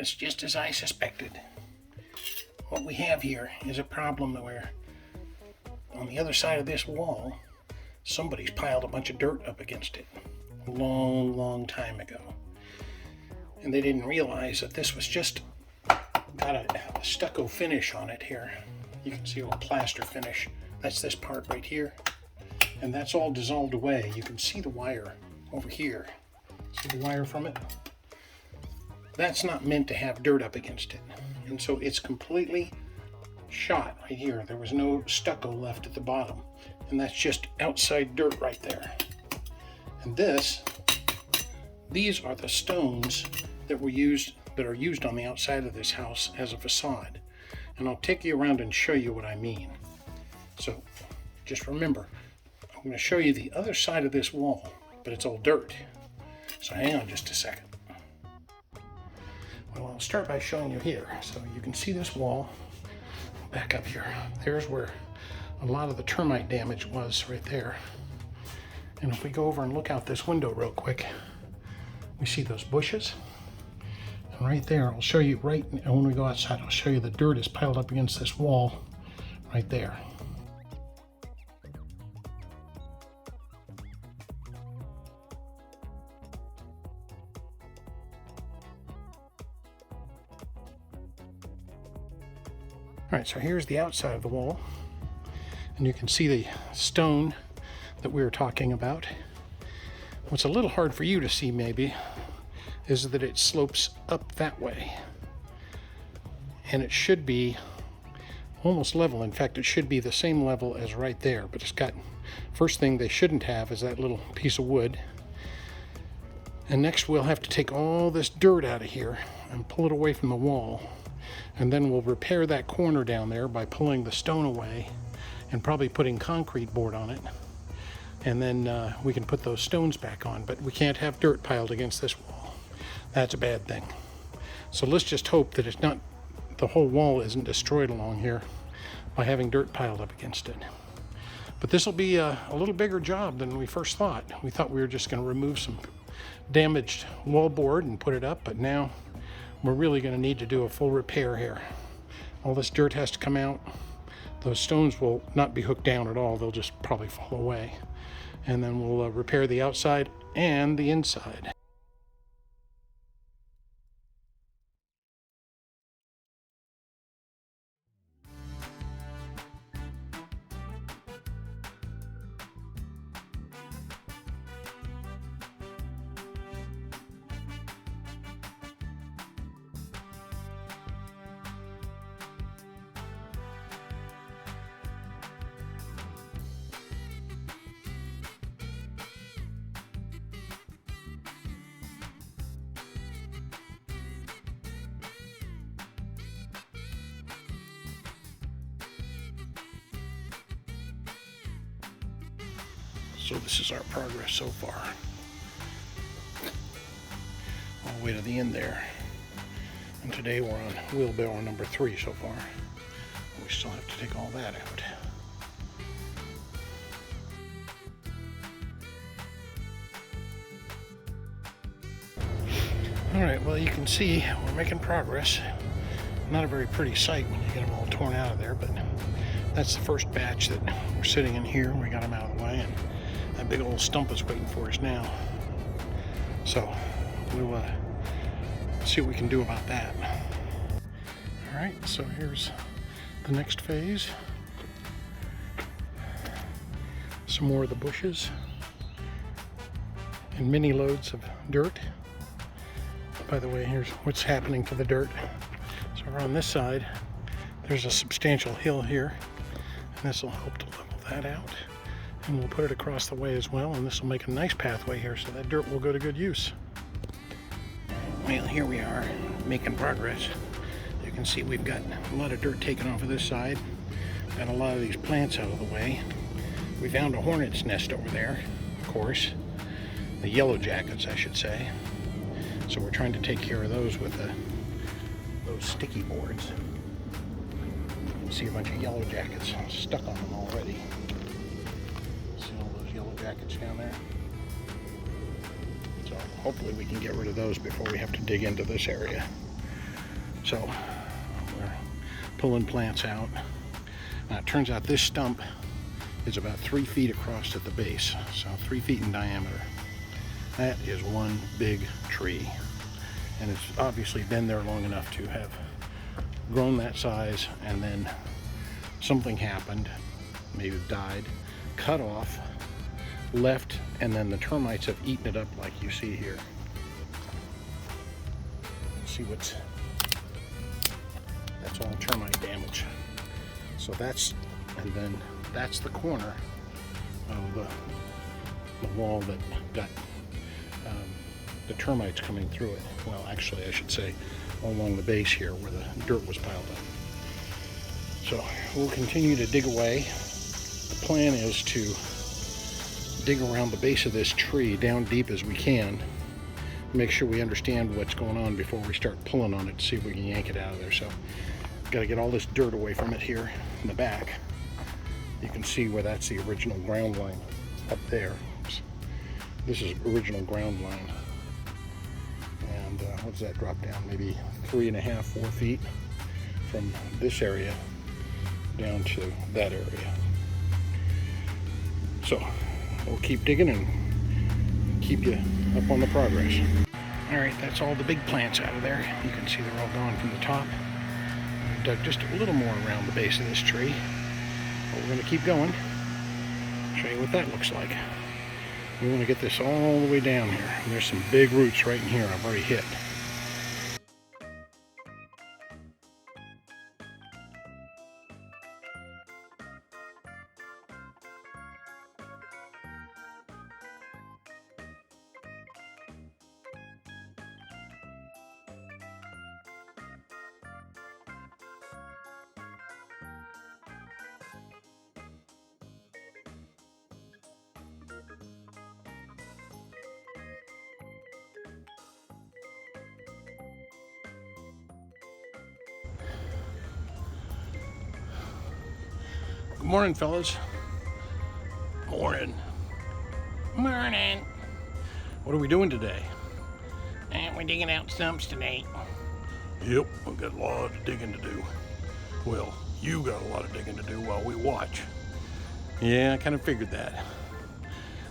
was just as I suspected. What we have here is a problem where on the other side of this wall, somebody's piled a bunch of dirt up against it a long time ago. And they didn't realize that this was just got a stucco finish on it here. You can see a little plaster finish. That's this part right here. And that's all dissolved away. You can see the wire over here. See the wire from it? That's not meant to have dirt up against it. And so it's completely shot right here. There was no stucco left at the bottom. And that's just outside dirt right there. And these are the stones that are used on the outside of this house as a facade. And I'll take you around and show you what I mean. So just remember, I'm going to show you the other side of this wall, but it's all dirt. So hang on just a second. Well, I'll start by showing you here. So you can see this wall. Back up here. There's where a lot of the termite damage was right there. And if we go over and look out this window real quick, we see those bushes. And right there, I'll show you when we go outside, I'll show you the dirt is piled up against this wall right there. All right, so here's the outside of the wall, and you can see the stone that we were talking about. What's a little hard for you to see maybe is that it slopes up that way, and it should be almost level. In fact, it should be the same level as right there, but it's got, first thing they shouldn't have is that little piece of wood. And next we'll have to take all this dirt out of here and pull it away from the wall. And then we'll repair that corner down there by pulling the stone away and probably putting concrete board on it. And then we can put those stones back on, but we can't have dirt piled against this wall. That's a bad thing. So let's just hope that it's not, the whole wall isn't destroyed along here by having dirt piled up against it. But this will be a little bigger job than we first thought. We thought we were just going to remove some damaged wall board and put it up, but now we're really going to need to do a full repair here. All this dirt has to come out. Those stones will not be hooked down at all. They'll just probably fall away. And then we'll repair the outside and the inside. So this is our progress so far. All the way to the end there. And today we're on wheelbarrow number 3 so far. We still have to take all that out. Alright, well you can see we're making progress. Not a very pretty sight when you get them all torn out of there, but that's the first batch that we're sitting in here. We got them out of the way, and that big old stump is waiting for us now. So we'll see what we can do about that. All right, so here's the next phase. Some more of the bushes and mini loads of dirt. By the way, here's what's happening to the dirt. So we're on this side. There's a substantial hill here, and this will help to level that out. And we'll put it across the way as well, and this will make a nice pathway here so that dirt will go to good use. Well, here we are making progress. You can see we've got a lot of dirt taken off of this side, got a lot of these plants out of the way. We found a hornet's nest over there, of course, the yellow jackets I should say. So we're trying to take care of those with those sticky boards. You can see a bunch of yellow jackets stuck on them already. See all those yellow jackets down there? So hopefully we can get rid of those before we have to dig into this area. So we're pulling plants out. Now it turns out this stump is about 3 feet across at the base, so 3 feet in diameter. That is one big tree, and it's obviously been there long enough to have grown that size, and then something happened, maybe it died, cut off, left, and then the termites have eaten it up like you see here. See what's, that's all termite damage. So that's, and then that's the corner of the wall that got the termites coming through it. Well, actually I should say all along the base here where the dirt was piled up. So we'll continue to dig away. The plan is to dig around the base of this tree down deep as we can, make sure we understand what's going on before we start pulling on it to see if we can yank it out of there. So got to get all this dirt away from it here in the back. You can see where that's the original ground line up there. This is original ground line. And what does that drop down? Maybe 3.5, 4 feet from this area down to that area. So we'll keep digging and keep you up on the progress. All right, that's all the big plants out of there. You can see they're all gone from the top. I dug just a little more around the base of this tree, but we're going to keep going. Show you what that looks like. We want to get this all the way down here. And there's some big roots right in here I've already hit. Good morning, fellas. Morning. Morning. What are we doing today? We're digging out stumps today. Yep, we've got a lot of digging to do. Well, you got a lot of digging to do while we watch. Yeah, I kind of figured that.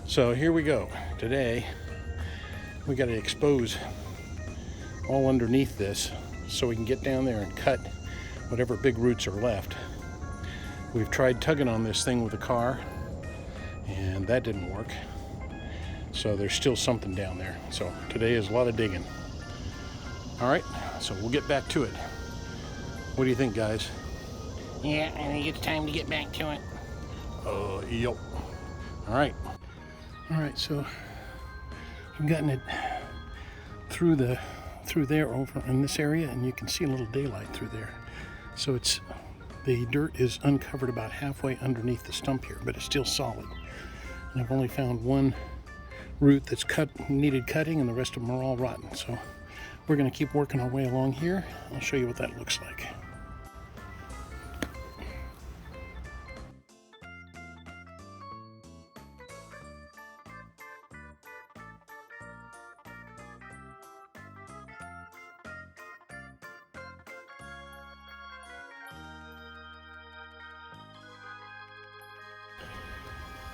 So here we go. Today, we got to expose all underneath this so we can get down there and cut whatever big roots are left. We've tried tugging on this thing with a car, and that didn't work. So there's still something down there. So today is a lot of digging. All right, so we'll get back to it. What do you think, guys? Yeah, I think it's time to get back to it. Yep. All right. All right, so I've gotten it through there over in this area, and you can see a little daylight through there. So the dirt is uncovered about halfway underneath the stump here, but it's still solid. And I've only found one root that's needed cutting, and the rest of them are all rotten. So we're going to keep working our way along here. I'll show you what that looks like.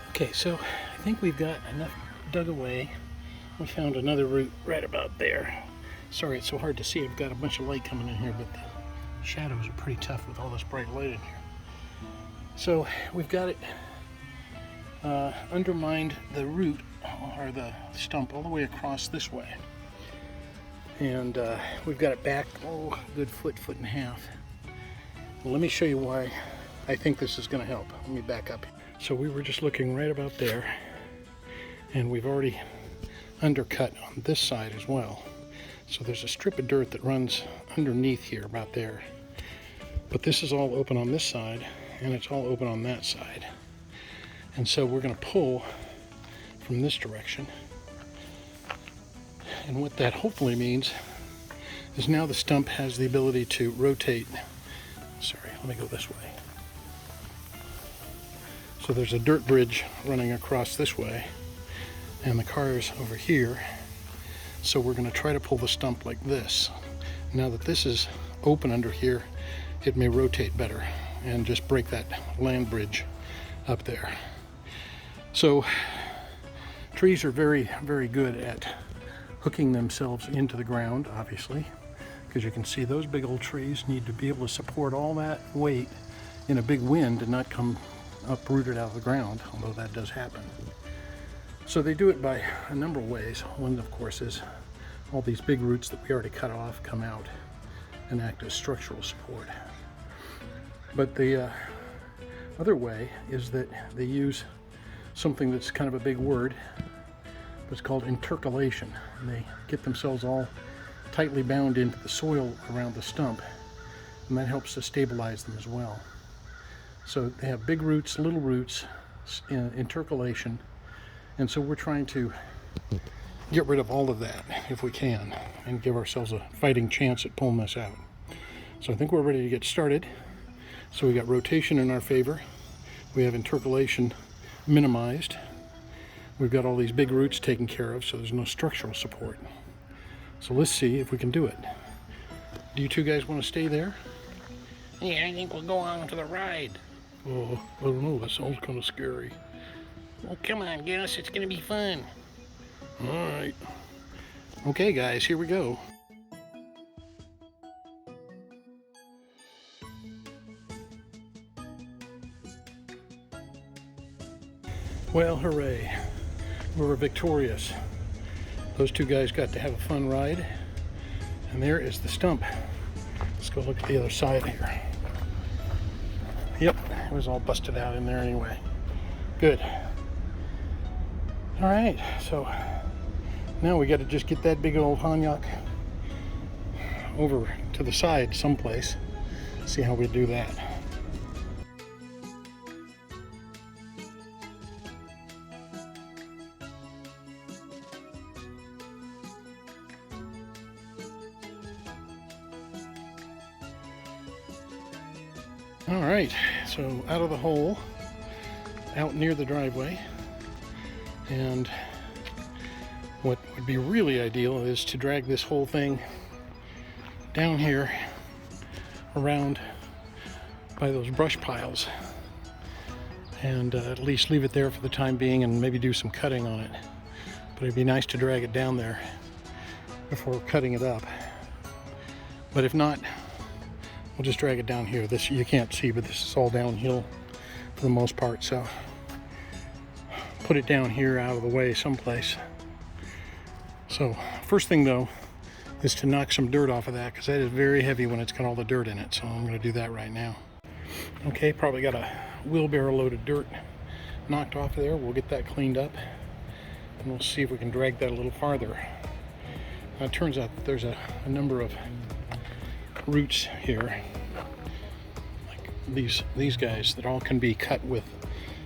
Okay, so I think we've got enough dug away. We found another root right about there. Sorry, it's so hard to see. I've got a bunch of light coming in here, but the shadows are pretty tough with all this bright light in here. So we've got it undermined the root, or the stump, all the way across this way. And we've got it back, a good foot and a half. Well, let me show you why I think this is going to help. Let me back up. So we were just looking right about there, and we've already undercut on this side as well. So there's a strip of dirt that runs underneath here about there. But this is all open on this side, and it's all open on that side. And so we're going to pull from this direction. And what that hopefully means is now the stump has the ability to rotate. Sorry, let me go this way. So there's a dirt bridge running across this way, and the car is over here. So we're going to try to pull the stump like this. Now that this is open under here, it may rotate better and just break that land bridge up there. So trees are very, very good at hooking themselves into the ground, obviously, because you can see those big old trees need to be able to support all that weight in a big wind and not come uprooted out of the ground, although that does happen. So they do it by a number of ways. One, of course, is all these big roots that we already cut off come out and act as structural support. But the other way is that they use something that's kind of a big word. It's called intercalation. And they get themselves all tightly bound into the soil around the stump, and that helps to stabilize them as well. So they have big roots, little roots, intercalation, and so we're trying to get rid of all of that if we can and give ourselves a fighting chance at pulling this out. So I think we're ready to get started. So we got rotation in our favor. We have intercalation minimized. We've got all these big roots taken care of, so there's no structural support. So let's see if we can do it. Do you two guys want to stay there? Yeah, I think we'll go on to the ride. Oh, I don't know, that sounds kind of scary. Well, come on, Gus, it's gonna be fun. All right. Okay, guys, here we go. Well, hooray. We were victorious. Those two guys got to have a fun ride. And there is the stump. Let's go look at the other side here. Yep, it was all busted out in there anyway. Good. All right, so now we got to just get that big old hanyak over to the side someplace. See how we do that. All right, so out of the hole, out near the driveway, and what would be really ideal is to drag this whole thing down here around by those brush piles and at least leave it there for the time being and maybe do some cutting on it. But it'd be nice to drag it down there before cutting it up. But if not, we'll just drag it down here. This you can't see, but this is all downhill for the most part, so put it down here out of the way someplace. So first thing though is to knock some dirt off of that, because that is very heavy when it's got all the dirt in it. So I'm going to do that right now. Okay, probably got a wheelbarrow load of dirt knocked off of there. We'll get that cleaned up and we'll see if we can drag that a little farther. Now, it turns out that there's a number of roots here, like these guys, that all can be cut with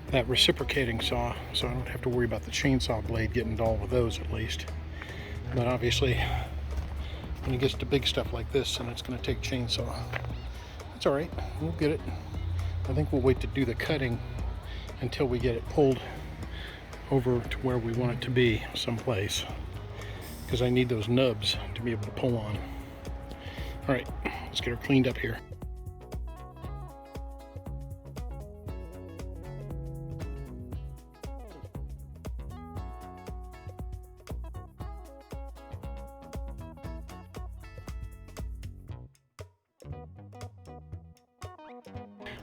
that reciprocating saw, so I don't have to worry about the chainsaw blade getting dull with those at least. But obviously when it gets to big stuff like this, and it's going to take chainsaw. That's all right, we'll get it. I think we'll wait to do the cutting until we get it pulled over to where we want it to be someplace, because I need those nubs to be able to pull on. All right, let's get her cleaned up here.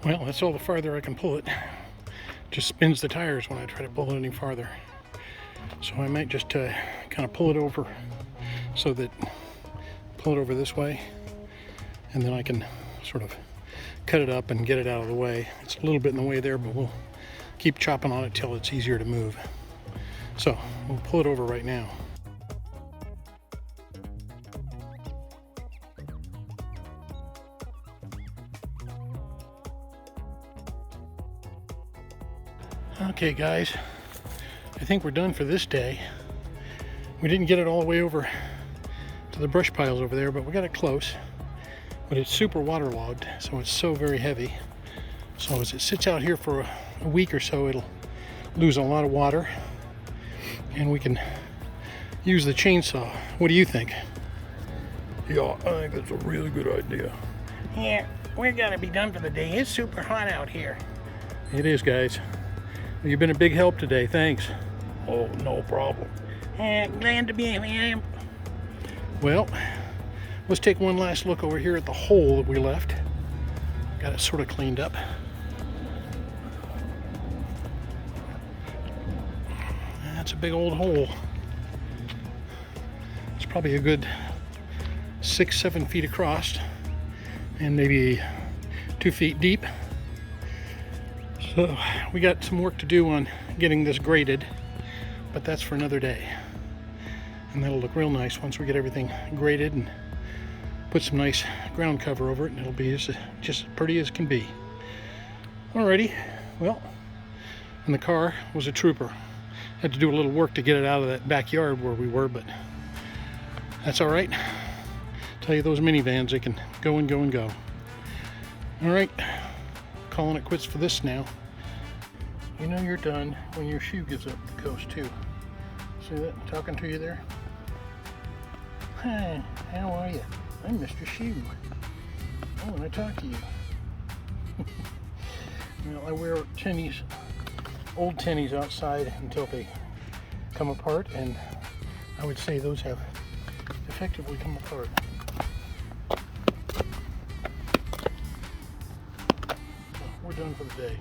Well, that's all the farther I can pull it. Just spins the tires when I try to pull it any farther. So I might just kind of pull it over so that, pull it over this way, and then I can sort of cut it up and get it out of the way. It's a little bit in the way there, but we'll keep chopping on it till it's easier to move. So we'll pull it over right now. Okay guys, I think we're done for this day. We didn't get it all the way over to the brush piles over there, but we got it close. But it's super waterlogged, so it's so very heavy. So as it sits out here for a week or so, it'll lose a lot of water, and we can use the chainsaw. What do you think? Yeah, I think that's a really good idea. Yeah, we're gonna be done for the day. It's super hot out here. It is, guys. You've been a big help today. Thanks. Oh, no problem. Glad to be here. Well, let's take one last look over here at the hole that we left. Got it sort of cleaned up. That's a big old hole. It's probably a good 6-7 feet across and maybe 2 feet deep. So we got some work to do on getting this graded, but that's for another day. And that'll look real nice once we get everything graded and put some nice ground cover over it, and it'll be just as pretty as can be. Alrighty, well, and the car was a trooper. Had to do a little work to get it out of that backyard where we were, but that's all right. Tell you, those minivans, they can go and go and go. All right, calling it quits for this now. You know you're done when your shoe gives up the coast too. See that? Talking to you there. Hi, how are you? I'm Mr. Shoe. I want to talk to you. Well, I wear tennies, old tennies outside until they come apart, and I would say those have effectively come apart. We're done for the day.